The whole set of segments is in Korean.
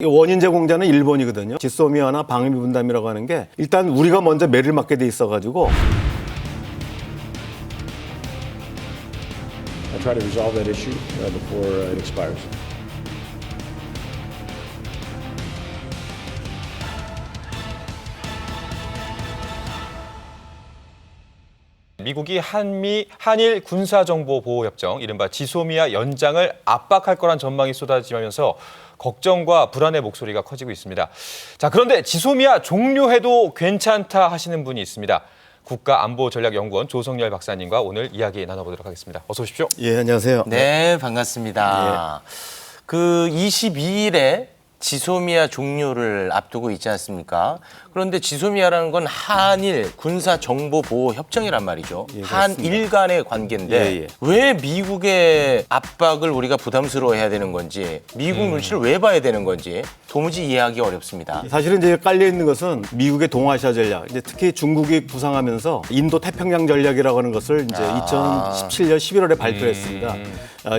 원인 제공자는 일본이거든요. 지소미아나 방위비 분담이라고 하는 게 일단 우리가 먼저 매를 맞게 돼 있어가지고 I try to resolve that issue before it expires. 미국이 한일 군사정보보호협정, 이른바 지소미아 연장을 압박할 거란 전망이 쏟아지면서 걱정과 불안의 목소리가 커지고 있습니다. 자, 그런데 지소미아 종료해도 괜찮다 하시는 분이 있습니다. 국가안보전략연구원 조성열 박사님과 오늘 이야기 나눠보도록 하겠습니다. 어서 오십시오. 예, 안녕하세요. 네, 반갑습니다. 그 22일에 지소미아 종료를 앞두고 있지 않습니까? 그런데 지소미아라는 건 한일 군사정보보호협정이란 말이죠. 예, 한일 간의 관계인데 예, 예. 왜 미국의 압박을 우리가 부담스러워해야 되는 건지, 미국 눈치를 왜 봐야 되는 건지 도무지 이해하기 어렵습니다. 사실은 이제 깔려 있는 것은 미국의 동아시아 전략, 이제 특히 중국이 부상하면서 인도 태평양 전략이라고 하는 것을 이제 2017년 11월에 발표했습니다.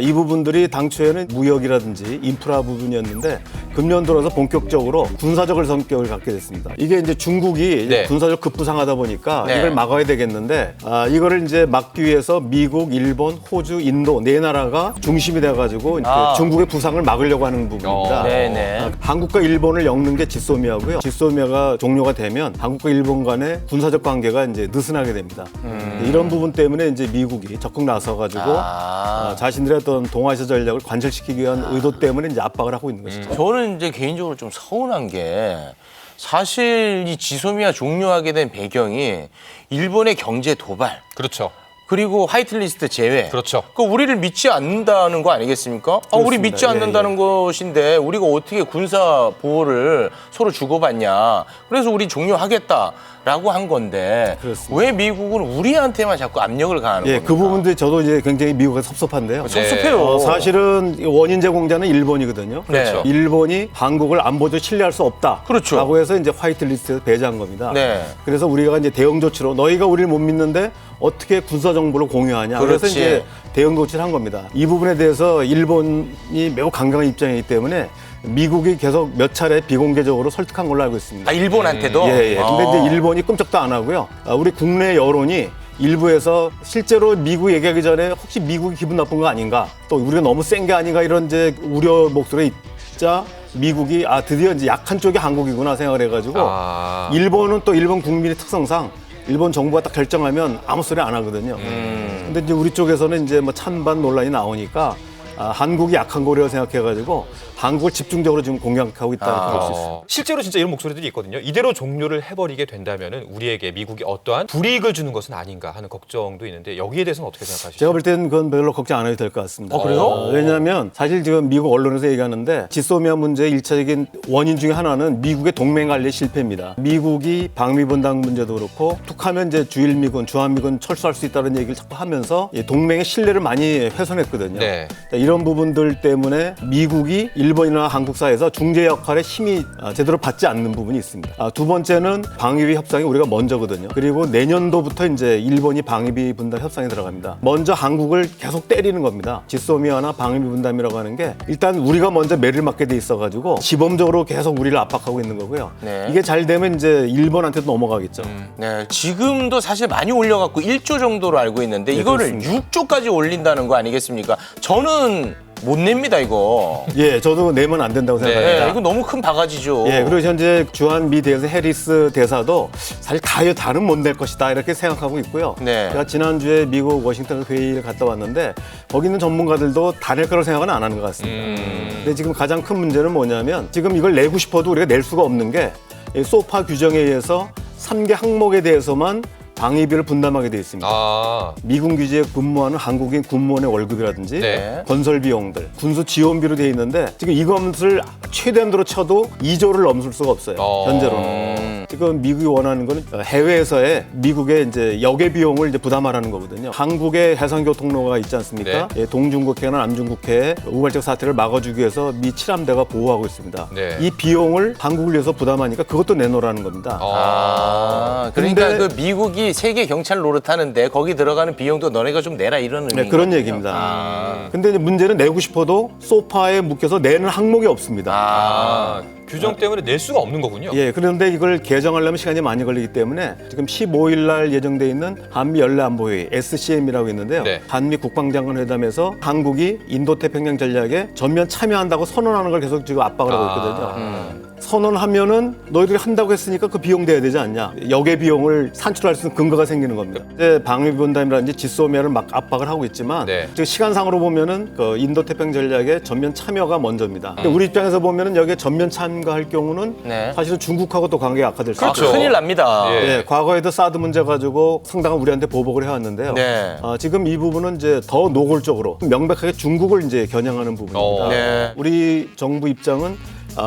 이 부분들이 당초에는 무역이라든지 인프라 부분이었는데 금년 들어서 본격적으로 군사적 성격을 갖게 됐습니다. 이게 이제 중국이 네. 군사적 급부상하다 보니까 네. 이걸 막아야 되겠는데 이거를 이제 막기 위해서 미국, 일본, 호주, 인도 네 나라가 중심이 돼가지고 이제 중국의 부상을 막으려고 하는 부분입니다. 네네. 한국과 일본을 엮는 게 지소미아고요. 지소미아가 종료가 되면 한국과 일본 간의 군사적 관계가 이제 느슨하게 됩니다. 이런 부분 때문에 이제 미국이 적극 나서가지고 자신들의 어떤 동아시아 전략을 관철시키기 위한 의도 때문에 이제 압박을 하고 있는 것이죠. 저는 이제 개인적으로 좀 서운한 게 사실 이 지소미아 종료하게 된 배경이 일본의 경제 도발 그렇죠. 그리고 화이트리스트 제외. 그렇죠. 그 우리를 믿지 않는다는 거 아니겠습니까? 우리 믿지 예, 않는다는 것인데 우리가 어떻게 군사 보호를 서로 주고받냐. 그래서 우리 종료하겠다라고 한 건데 그렇습니다. 왜 미국은 우리한테만 자꾸 압력을 가하는 예, 겁니까? 그 부분도 저도 이제 굉장히 미국에 섭섭한데요. 섭섭해요. 사실은 원인 제공자는 일본이거든요. 그렇죠. 일본이 한국을 안보적 신뢰할 수 없다. 그렇죠. 라고 해서 이제 화이트리스트에서 배제한 겁니다. 네. 그래서 우리가 이제 대응 조치로 너희가 우리를 못 믿는데 어떻게 군사 정보를 공유하냐. 그래서 그렇지. 이제 대응 조치를 한 겁니다. 이 부분에 대해서 일본이 매우 강경한 입장이기 때문에 미국이 계속 몇 차례 비공개적으로 설득한 걸로 알고 있습니다. 일본한테도? 예, 예. 근데 이제 일본이 끔찍도 안 하고요. 우리 국내 여론이 일부에서 실제로 미국 얘기하기 전에 혹시 미국이 기분 나쁜 거 아닌가, 또 우리가 너무 센 게 아닌가 이런 이제 우려 목소리 있자 미국이 드디어 이제 약한 쪽이 한국이구나 생각을 해가지고 일본은 또 일본 국민의 특성상 일본 정부가 딱 결정하면 아무 소리 안 하거든요. 근데 이제 우리 쪽에서는 이제 뭐 찬반 논란이 나오니까 한국이 약한 거라고 생각해가지고 한국을 집중적으로 지금 공격하고 있다 이렇게 볼 수 있습니다. 실제로 진짜 이런 목소리들이 있거든요. 이대로 종료를 해버리게 된다면 우리에게 미국이 어떠한 불이익을 주는 것은 아닌가 하는 걱정도 있는데 여기에 대해서는 어떻게 생각하시죠? 제가 볼 때는 그건 별로 걱정 안 해도 될 것 같습니다. 그래요? 왜냐하면 사실 지금 미국 언론에서 얘기하는데 지소미아 문제의 일차적인 원인 중에 하나는 미국의 동맹 관리 실패입니다. 미국이 방위 분담 문제도 그렇고 툭하면 이제 주일미군, 주한미군 철수할 수 있다는 얘기를 자꾸 하면서 동맹의 신뢰를 많이 훼손했거든요. 네. 이런 부분들 때문에 미국이 일본이나 한국 사이에서 중재 역할에 힘이 제대로 받지 않는 부분이 있습니다. 두 번째는 방위비 협상이 우리가 먼저거든요. 그리고 내년도부터 이제 일본이 방위비 분담 협상에 들어갑니다. 먼저 한국을 계속 때리는 겁니다. 지소미아나 방위비 분담이라고 하는 게 일단 우리가 먼저 매를 맞게 돼 있어가지고 시범적으로 계속 우리를 압박하고 있는 거고요. 네. 이게 잘 되면 이제 일본한테도 넘어가겠죠. 네, 지금도 사실 많이 올려갖고 1조 정도로 알고 있는데 이거를 그렇습니다. 6조까지 올린다는 거 아니겠습니까? 저는 못 냅니다, 이거. 예, 저도 내면 안 된다고 생각합니다. 네, 이거 너무 큰 바가지죠. 예, 그리고 현재 주한 미 대사 해리스 대사도 사실 다는 못 낼 것이다 이렇게 생각하고 있고요. 네. 제가 지난주에 미국 워싱턴 회의를 갔다 왔는데 거기 있는 전문가들도 다 낼 거라고 생각은 안 하는 것 같습니다. 근데 지금 가장 큰 문제는 뭐냐면 지금 이걸 내고 싶어도 우리가 낼 수가 없는 게 이 소파 규정에 의해서 3개 항목에 대해서만 방위비를 분담하게 돼 있습니다. 미군 기지에 근무하는 한국인 군무원의 월급이라든지 네. 건설 비용들, 군수 지원비로 돼 있는데 지금 이것을 최대한으로 쳐도 2조를 넘을 수가 없어요. 현재로는. 지금 미국이 원하는 거는 해외에서의 미국의 이제 역의 비용을 이제 부담하라는 거거든요. 한국의 해상교통로가 있지 않습니까? 네. 예, 동중국해나 남중국해의 우발적 사태를 막아주기 위해서 미 7함대가 보호하고 있습니다. 네. 이 비용을 한국을 위해서 부담하니까 그것도 내놓으라는 겁니다. 그러니까 근데- 그 미국이 세계 경찰 노릇하는데 거기 들어가는 비용도 너네가 좀 내라 이런 의미. 네, 그런 얘기입니다. 근데 이제 문제는 내고 싶어도 소파에 묶여서 내는 항목이 없습니다. 규정 때문에 낼 수가 없는 거군요. 예, 그런데 이걸 개정하려면 시간이 많이 걸리기 때문에 지금 15일 날 예정돼 있는 한미 연례안보회의 SCM이라고 있는데요. 네. 한미 국방장관 회담에서 한국이 인도태평양 전략에 전면 참여한다고 선언하는 걸 계속 지금 압박을 하고 있거든요. 선언하면은 너희들이 한다고 했으니까 그 비용 내야 되지 않냐. 역의 비용을 산출할 수 있는 근거가 생기는 겁니다. 이제 방위분담이라든지 지소미아를 막 압박을 하고 있지만 네. 지금 시간상으로 보면은 그 인도태평양 전략의 전면 참여가 먼저입니다. 근데 우리 입장에서 보면은 여기에 전면 참가할 경우는 네. 사실은 중국하고 또 관계가 악화될 수 그렇죠. 있죠. 큰일 납니다. 예. 예, 과거에도 사드 문제 가지고 상당한 우리한테 보복을 해왔는데요. 네. 지금 이 부분은 이제 더 노골적으로 명백하게 중국을 이제 겨냥하는 부분입니다. 네. 우리 정부 입장은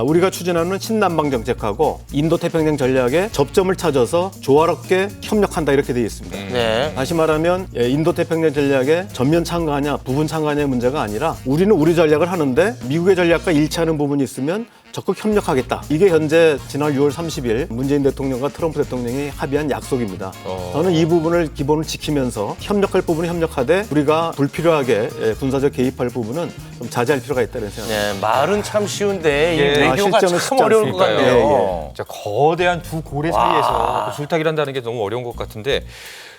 우리가 추진하는 신남방 정책하고 인도태평양 전략에 접점을 찾아서 조화롭게 협력한다 이렇게 되어 있습니다. 네. 다시 말하면 인도태평양 전략에 전면 참가하냐 부분 참가하냐의 문제가 아니라 우리는 우리 전략을 하는데 미국의 전략과 일치하는 부분이 있으면 적극 협력하겠다. 이게 현재 지난 6월 30일 문재인 대통령과 트럼프 대통령이 합의한 약속입니다. 저는 이 부분을 기본을 지키면서 협력할 부분은 협력하되 우리가 불필요하게 군사적 개입할 부분은 좀 자제할 필요가 있다는 생각입니다. 네, 말은 참 쉬운데 이 예. 외교가 실전은 참 쉽지 어려울 것 않으니까요. 같네요. 진짜 거대한 두 고래 사이에서 그 줄타기를 한다는 게 너무 어려운 것 같은데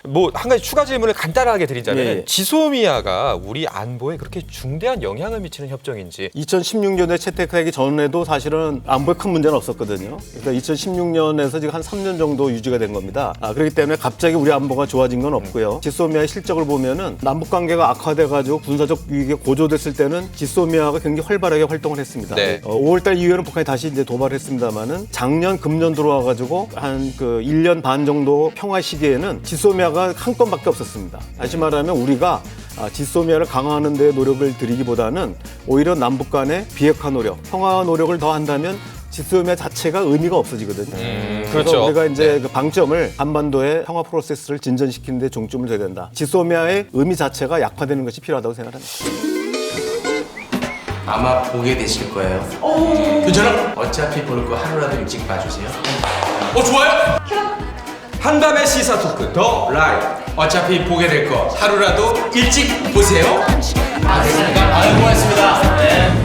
뭐 한 가지 추가 질문을 간단하게 드리자면 예. 지소미아가 우리 안보에 그렇게 중대한 영향을 미치는 협정인지 2016년에 채택하기 전에도 사실은 안보에 큰 문제는 없었거든요. 그러니까 2016년에서 지금 한 3년 정도 유지가 된 겁니다. 그렇기 때문에 갑자기 우리 안보가 좋아진 건 없고요. 지소미아의 실적을 보면은 남북 관계가 악화돼가지고 군사적 위기가 고조됐을 때는 지소미아가 굉장히 활발하게 활동을 했습니다. 네. 5월달 이후에는 북한이 다시 이제 도발했습니다만은 작년 금년 들어와가지고 한 그 1년 반 정도 평화 시기에는 지소미아가 한 건밖에 없었습니다. 다시 말하면 우리가 지소미아를 강화하는 데 노력을 들이기보다는 오히려 남북 간의 비핵화 노력, 평화 노력을 더 한다면 지소미아 자체가 의미가 없어지거든요. 그래서 그렇죠. 우리가 이제 네. 그 방점을 한반도의 평화 프로세스를 진전시키는 데 중점을 둬야 된다. 지소미아의 의미 자체가 약화되는 것이 필요하다고 생각합니다. 아마 보게 되실 거예요. 괜찮아? 어차피 볼 거 하루라도 일찍 봐주세요. 좋아요? 한밤의 시사 토크 더 라이브. 어차피 보게 될 거 하루라도 일찍 보세요. 알겠습니다. 고맙습니다. 네.